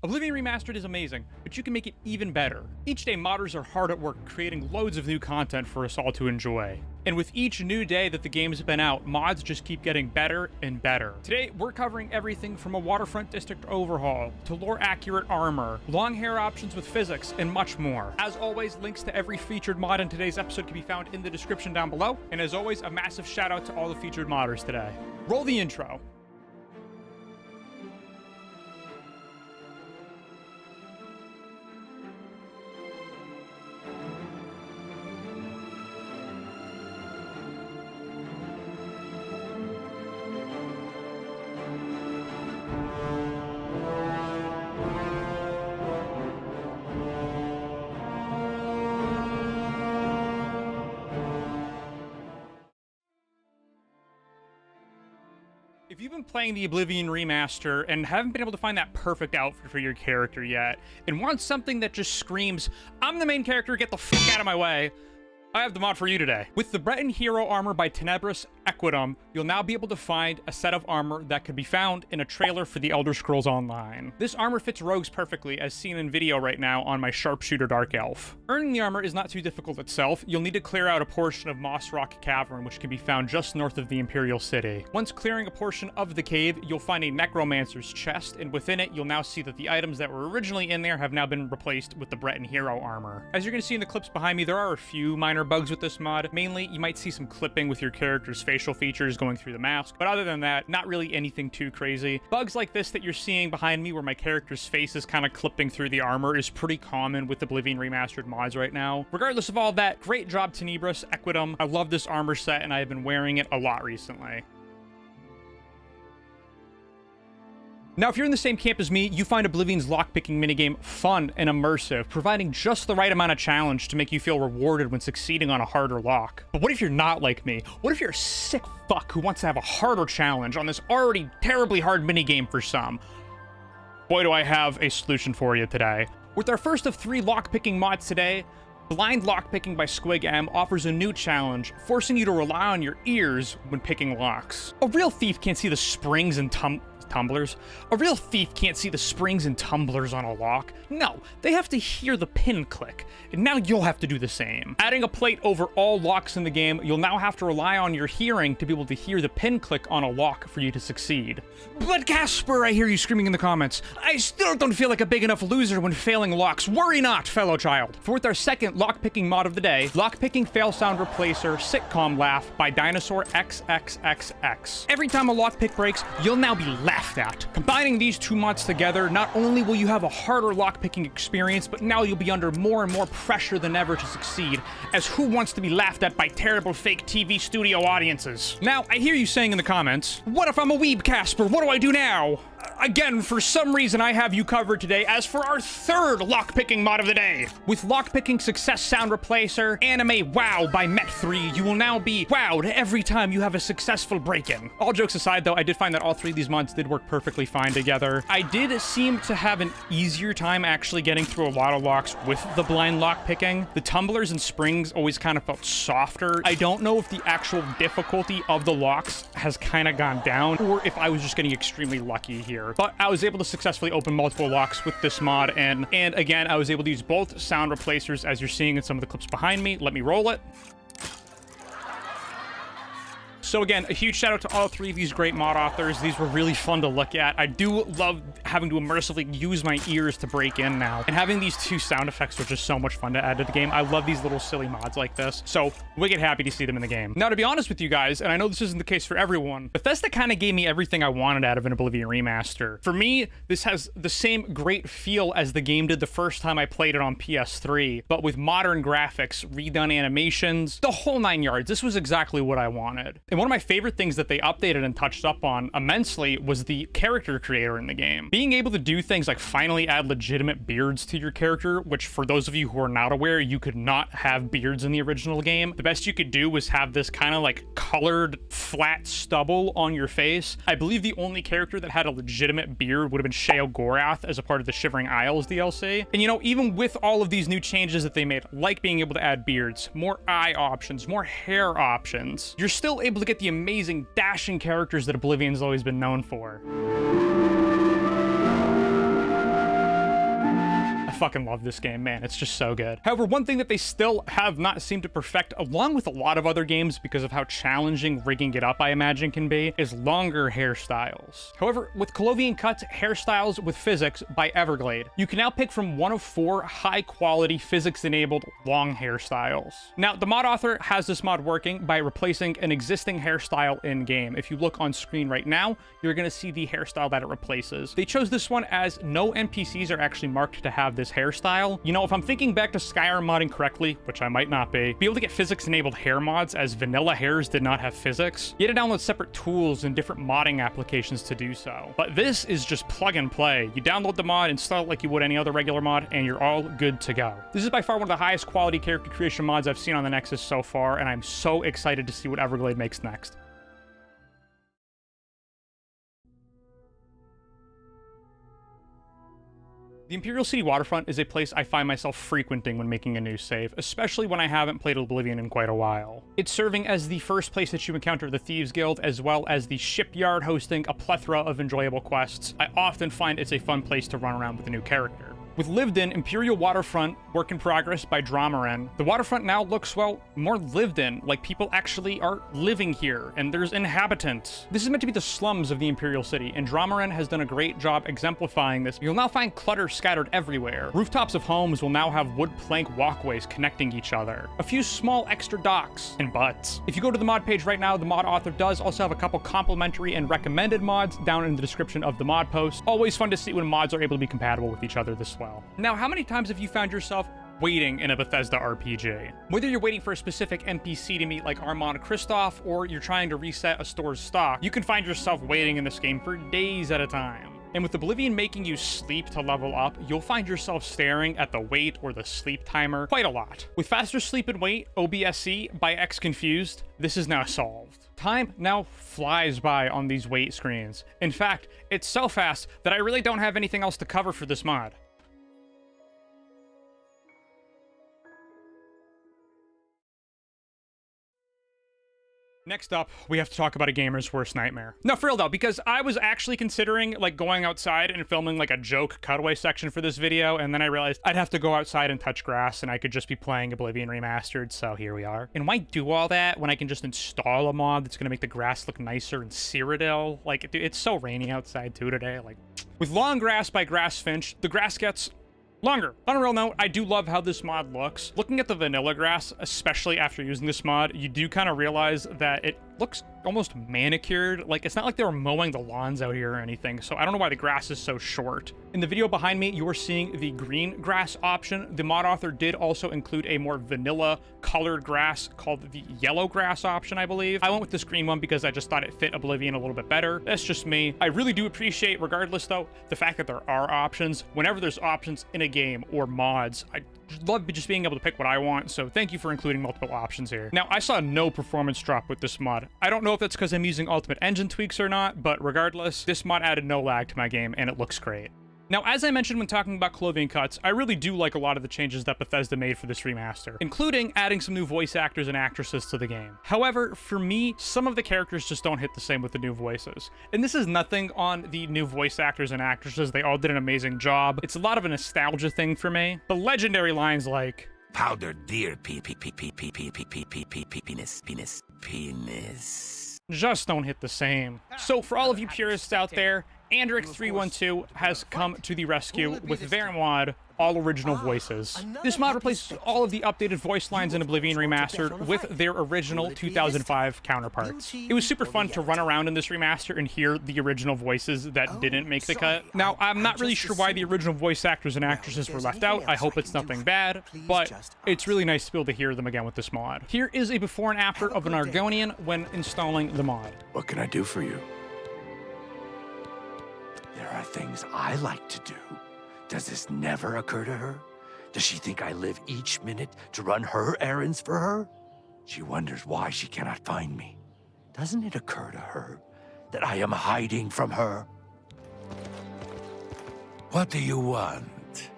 Oblivion Remastered is amazing, but you can make it even better. Each day, modders are hard at work creating loads of new content for us all to enjoy. And with each new day that the game's been out, mods just keep getting better and better. Today, we're covering everything from a Waterfront district overhaul, to lore-accurate armor, long hair options with physics, and much more. As always, links to every featured mod in today's episode can be found in the description down below. And as always, a massive shout out to all the featured modders today. Roll the intro. If you've been playing the Oblivion Remaster and haven't been able to find that perfect outfit for your character yet, and want something that just screams, I'm the main character, get the fuck out of my way, I have the mod for you today. With the Breton hero armor by Tenebris Equitum, you'll now be able to find a set of armor that could be found in a trailer for the Elder Scrolls Online. This armor fits rogues perfectly, as seen in video right now on my Sharpshooter Dark Elf. Earning the armor is not too difficult itself. You'll need to clear out a portion of Moss Rock Cavern, which can be found just north of the Imperial City. Once clearing a portion of the cave, you'll find a Necromancer's chest, and within it, you'll now see that the items that were originally in there have now been replaced with the Breton hero armor. As you're going to see in the clips behind me, there are a few minor bugs with this mod. Mainly, you might see some clipping with your character's facial features going through the mask, but other than that, not really anything too crazy. Bugs like this that you're seeing behind me, where my character's face is kind of clipping through the armor, is pretty common with Oblivion Remastered mods right now. Regardless of all that, great job Tenebris Equitum. I love this armor set, and I have been wearing it a lot recently. Now, if you're in the same camp as me, you find Oblivion's lockpicking minigame fun and immersive, providing just the right amount of challenge to make you feel rewarded when succeeding on a harder lock. But what if you're not like me? What if you're a sick fuck who wants to have a harder challenge on this already terribly hard minigame for some? Boy, do I have a solution for you today. With our first of 3 lockpicking mods today, Blind Lockpicking by Squig M offers a new challenge, forcing you to rely on your ears when picking locks. A real thief can't see the springs and tumblers. A real thief can't see the springs and tumblers on a lock. No, they have to hear the pin click, and now you'll have to do the same. Adding a plate over all locks in the game, you'll now have to rely on your hearing to be able to hear the pin click on a lock for you to succeed. But Casper, I hear you screaming in the comments, I still don't feel like a big enough loser when failing locks. Worry not, fellow child. For with our second lockpicking mod of the day, Lockpicking Fail Sound Replacer Sitcom Laugh by Dinosaur XXXX. Every time a lockpick breaks, you'll now be laughed at. Combining these 2 mods together, not only will you have a harder lockpicking experience, but now you'll be under more and more pressure than ever to succeed, as who wants to be laughed at by terrible fake TV studio audiences? Now, I hear you saying in the comments, what if I'm a weeb, Casper? What do I do now? Again, for some reason, I have you covered today as for our 3rd lockpicking mod of the day. With Lockpicking Success Sound Replacer Anime Wow by Met3, you will now be wowed every time you have a successful break-in. All jokes aside, though, I did find that all 3 of these mods did work perfectly fine together. I did seem to have an easier time actually getting through a lot of locks with the blind lockpicking. The tumblers and springs always kind of felt softer. I don't know if the actual difficulty of the locks has kind of gone down, or if I was just getting extremely lucky here. But I was able to successfully open multiple locks with this mod, and again, I was able to use both sound replacers as you're seeing in some of the clips behind me. Let me roll it. So again, a huge shout out to all 3 of these great mod authors. These were really fun to look at. I do love having to immersively use my ears to break in now. And having these 2 sound effects were just so much fun to add to the game. I love these little silly mods like this. So wicked happy to see them in the game. Now, to be honest with you guys, and I know this isn't the case for everyone, Bethesda kind of gave me everything I wanted out of an Oblivion Remaster. For me, this has the same great feel as the game did the first time I played it on PS3, but with modern graphics, redone animations, the whole 9 yards. This was exactly what I wanted. And one of my favorite things that they updated and touched up on immensely was the character creator in the game. Being able to do things like finally add legitimate beards to your character, which for those of you who are not aware, you could not have beards in the original game. The best you could do was have this kind of like colored flat stubble on your face. I believe the only character that had a legitimate beard would have been Sheo Gorath as a part of the Shivering Isles DLC. And you know, even with all of these new changes that they made, like being able to add beards, more eye options, more hair options, you're still able to get the amazing dashing characters characters that Oblivion's always been known for. Now, fucking love this game, man. It's just so good. However, one thing that they still have not seemed to perfect, along with a lot of other games because of how challenging rigging it up, I imagine, can be, is longer hairstyles. However, with Colovian cuts, Hairstyles with Physics by Everglade, you can now pick from one of 4 high-quality physics-enabled long hairstyles. Now, the mod author has this mod working by replacing an existing hairstyle in-game. If you look on screen right now, you're going to see the hairstyle that it replaces. They chose this one as no NPCs are actually marked to have this hairstyle. You know, if I'm thinking back to Skyrim modding correctly, which I might not be able to get physics-enabled hair mods as vanilla hairs did not have physics. You had to download separate tools and different modding applications to do so. But this is just plug and play. You download the mod, install it like you would any other regular mod, and you're all good to go. This is by far one of the highest quality character creation mods I've seen on the Nexus so far, and I'm so excited to see what Everglade makes next. The Imperial City Waterfront is a place I find myself frequenting when making a new save, especially when I haven't played Oblivion in quite a while. It's serving as the first place that you encounter the Thieves Guild, as well as the shipyard hosting a plethora of enjoyable quests. I often find it's a fun place to run around with a new character. With lived in Imperial Waterfront, work in progress by Dromaren, the waterfront now looks, well, more lived in, like people actually are living here, and there's inhabitants. This is meant to be the slums of the Imperial City, and Dromaren has done a great job exemplifying this. You'll now find clutter scattered everywhere. Rooftops of homes will now have wood plank walkways connecting each other. A few small extra docks and butts. If you go to the mod page right now, the mod author does also have a couple complimentary and recommended mods down in the description of the mod post. Always fun to see when mods are able to be compatible with each other this well. Now, how many times have you found yourself waiting in a Bethesda RPG? Whether you're waiting for a specific NPC to meet like Armand Kristoff, or you're trying to reset a store's stock, you can find yourself waiting in this game for days at a time. And with Oblivion making you sleep to level up, you'll find yourself staring at the wait or the sleep timer quite a lot. With faster sleep and wait, OBSE by X Confused, this is now solved. Time now flies by on these wait screens. In fact, it's so fast that I really don't have anything else to cover for this mod. Next up, we have to talk about a gamer's worst nightmare. No, for real though, because I was actually considering like going outside and filming like a joke cutaway section for this video, and then I realized I'd have to go outside and touch grass, and I could just be playing Oblivion Remastered, so here we are. And why do all that when I can just install a mod that's gonna make the grass look nicer in Cyrodiil? Like, dude, it's so rainy outside too today. Like, with LongGrass by Grassfinch, the grass gets longer. On a real note, I do love how this mod looks. Looking at the vanilla grass, especially after using this mod, you do kind of realize that it looks almost manicured. Like, it's not like they were mowing the lawns out here or anything, so I don't know why the grass is so short. In the video behind me, you are seeing the green grass option. The mod author did also include a more vanilla colored grass called the yellow grass option, I believe. I went with this green one because I just thought it fit Oblivion a little bit better. That's just me. I really do appreciate, regardless though, the fact that there are options. Whenever there's options in a game or mods, I love just being able to pick what I want, so thank you for including multiple options here. Now, I saw no performance drop with this mod. I don't know if that's because I'm using Ultimate Engine tweaks or not, but regardless, this mod added no lag to my game, and it looks great. Now, as I mentioned when talking about Colovian cuts, I really do like a lot of the changes that Bethesda made for this remaster, including adding some new voice actors and actresses to the game. However, for me, some of the characters just don't hit the same with the new voices. And this is nothing on the new voice actors and actresses, they all did an amazing job. It's a lot of a nostalgia thing for me. The legendary lines like, powdered deer penis. Just don't hit the same. So for all of you purists out there, Andric312 has come to the rescue with their mod, all original voices. This mod replaces all of the updated voice lines in Oblivion Remastered with their original 2005 counterparts. It was super fun to run around in this remaster and hear the original voices that didn't make the cut. Now, I'm not really sure why the original voice actors and actresses were left out. I hope it's nothing bad, but it's really nice to be able to hear them again with this mod. Here is a before and after of an Argonian when installing the mod. What can I do for you? There are things I like to do. Does this never occur to her? Does she think I live each minute to run her errands for her? She wonders why she cannot find me. Doesn't it occur to her that I am hiding from her? What do you want?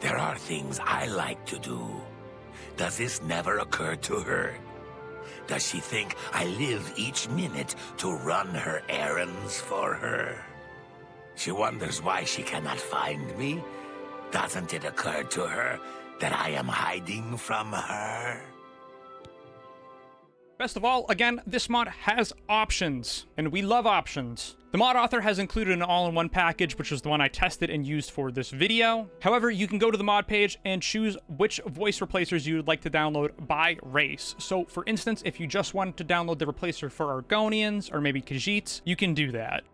There are things I like to do. Does this never occur to her? Does she think I live each minute to run her errands for her? She wonders why she cannot find me. Doesn't it occur to her that I am hiding from her? Best of all, again, this mod has options, and we love options. The mod author has included an all-in-one package, which is the one I tested and used for this video. However, you can go to the mod page and choose which voice replacers you would like to download by race. So, for instance, if you just wanted to download the replacer for Argonians or maybe Khajiits, you can do that.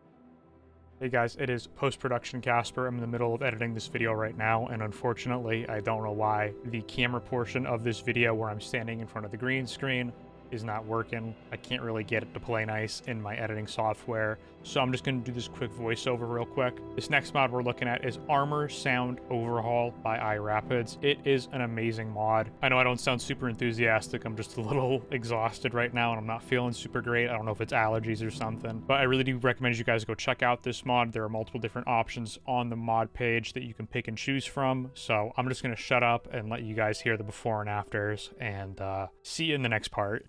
Hey guys, it is post-production Casper. I'm in the middle of editing this video right now, and unfortunately, I don't know why the camera portion of this video where I'm standing in front of the green screen is not working. I can't really get it to play nice in my editing software, so I'm just going to do this quick voiceover real quick. This next mod we're looking at is Armor Sound Overhaul by iRapids. It is an amazing mod. I know I don't sound super enthusiastic. I'm just a little exhausted right now, and I'm not feeling super great. I don't know if it's allergies or something, but I really do recommend you guys go check out this mod. There are multiple different options on the mod page that you can pick and choose from, so I'm just going to shut up and let you guys hear the before and afters, and see you in the next part.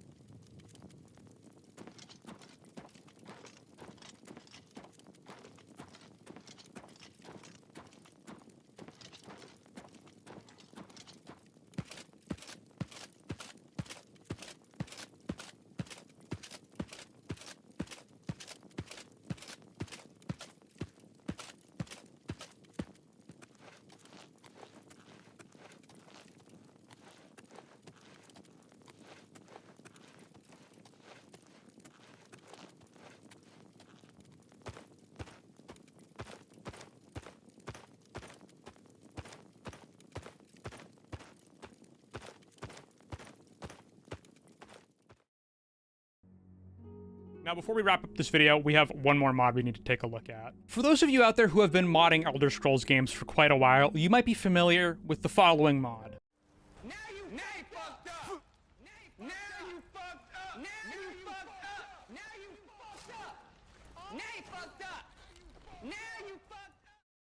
Now, before we wrap up this video, we have one more mod we need to take a look at. For those of you out there who have been modding Elder Scrolls games for quite a while, you might be familiar with the following mod. Now you fucked up. Now you fucked up. Now you fucked up. Now you fucked up. Now you fucked up. Now you fucked up.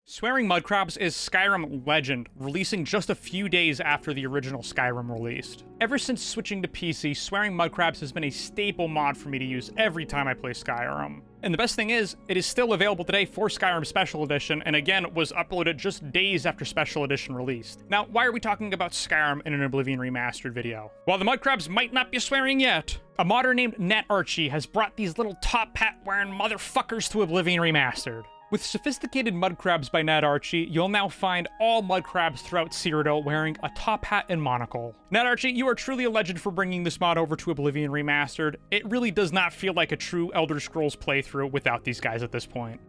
Swearing Mudcrabs is Skyrim Legend, releasing just a few days after the original Skyrim released. Ever since switching to PC, Swearing Mudcrabs has been a staple mod for me to use every time I play Skyrim. And the best thing is, it is still available today for Skyrim Special Edition, and again, was uploaded just days after Special Edition released. Now, why are we talking about Skyrim in an Oblivion Remastered video? Well, the Mudcrabs might not be swearing yet. A modder named NetArchie has brought these little top hat-wearing motherfuckers to Oblivion Remastered. With Sophisticated Mudcrabs by NetArchie, you'll now find all Mudcrabs throughout Cyrodiil wearing a top hat and monocle. NetArchie, you are truly a legend for bringing this mod over to Oblivion Remastered. It really does not feel like a true Elder Scrolls playthrough without these guys at this point.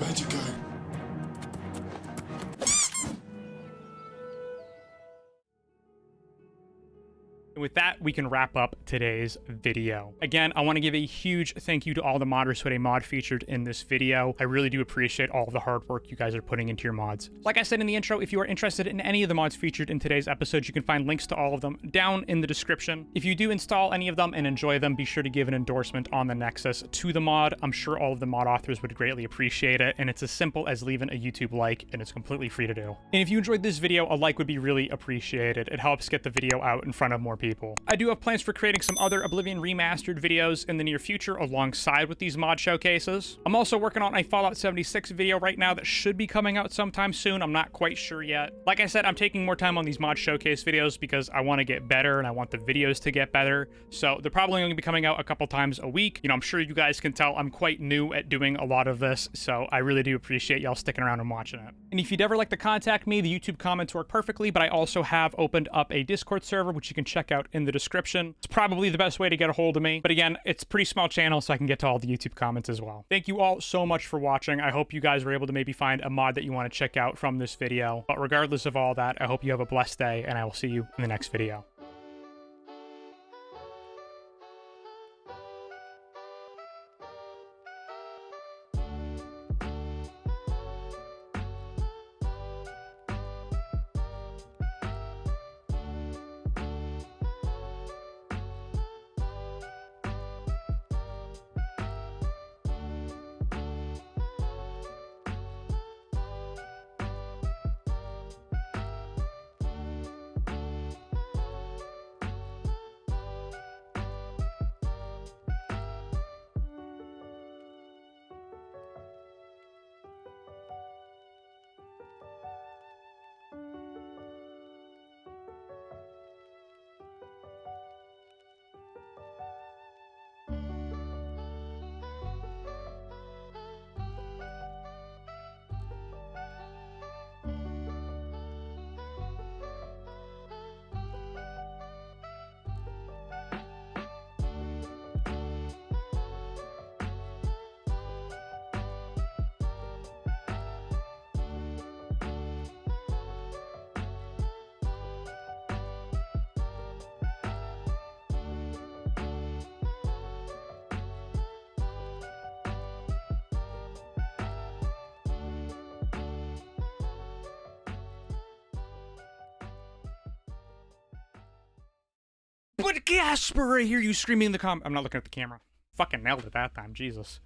Magic guy. And with that, we can wrap up today's video. Again, I want to give a huge thank you to all the modders who had a mod featured in this video. I really do appreciate all the hard work you guys are putting into your mods. Like I said in the intro, if you are interested in any of the mods featured in today's episode, you can find links to all of them down in the description. If you do install any of them and enjoy them, be sure to give an endorsement on the Nexus to the mod. I'm sure all of the mod authors would greatly appreciate it, and it's as simple as leaving a YouTube like, and it's completely free to do. And if you enjoyed this video, a like would be really appreciated. It helps get the video out in front of more people. I do have plans for creating some other Oblivion Remastered videos in the near future alongside with these mod showcases. I'm also working on a Fallout 76 video right now that should be coming out sometime soon. I'm not quite sure yet. Like I said, I'm taking more time on these mod showcase videos because I want to get better and I want the videos to get better. So they're probably going to be coming out a couple times a week. You know, I'm sure you guys can tell I'm quite new at doing a lot of this, so I really do appreciate y'all sticking around and watching it. And if you'd ever like to contact me, the YouTube comments work perfectly, but I also have opened up a Discord server, which you can check out out in the description. It's probably the best way to get a hold of me. But again, it's a pretty small channel, so I can get to all the YouTube comments as well. Thank you all so much for watching. I hope you guys were able to maybe find a mod that you want to check out from this video. But regardless of all that, I hope you have a blessed day, and I will see you in the next video. But Gasper, I hear you screaming in the I'm not looking at the camera. Fucking nailed it that time, Jesus.